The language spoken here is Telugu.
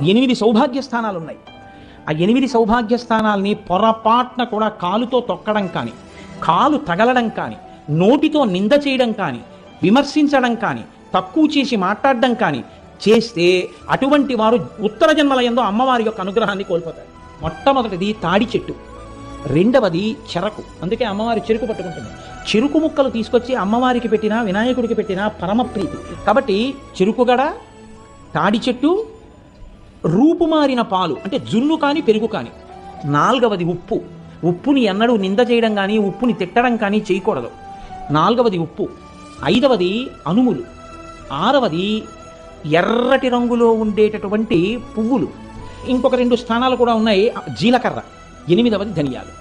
8 సౌభాగ్య స్థానాలు ఉన్నాయి. ఆ 8 సౌభాగ్య స్థానాల్ని పొరపాటున కూడా కాలుతో తొక్కడం కానీ, కాలు తగలడం కానీ, నోటితో నింద చేయడం కానీ, విమర్శించడం కానీ, తక్కువ చేసి మాట్లాడడం కానీ చేస్తే అటువంటి వారు ఉత్తర జన్మల యందు అమ్మవారి యొక్క అనుగ్రహాన్ని కోల్పోతారు. మొట్టమొదటిది తాడి చెట్టు, రెండవది చెరకు. అందుకే అమ్మవారి చెరుకు పట్టుకుంటుంది. చెరుకు ముక్కలు తీసుకొచ్చి అమ్మవారికి పెట్టినా వినాయకుడికి పెట్టినా పరమప్రీతి. కాబట్టి చెరుకుగడ, తాడి చెట్టు, రూపుమారిన పాలు అంటే జున్ను కానీ పెరుగు కానీ. నాలుగవది ఉప్పు. ఉప్పుని ఎన్నడూ నింద చేయడం కానీ ఉప్పుని తిట్టడం కానీ చేయకూడదు. నాలుగవది ఉప్పు. ఐదవది అనుములు. ఆరవది ఎర్రటి రంగులో ఉండేటటువంటి పువ్వులు. ఇంకొక 2 స్థానాలు కూడా ఉన్నాయి, జీలకర్ర. ఎనిమిదవది ధనియాలు.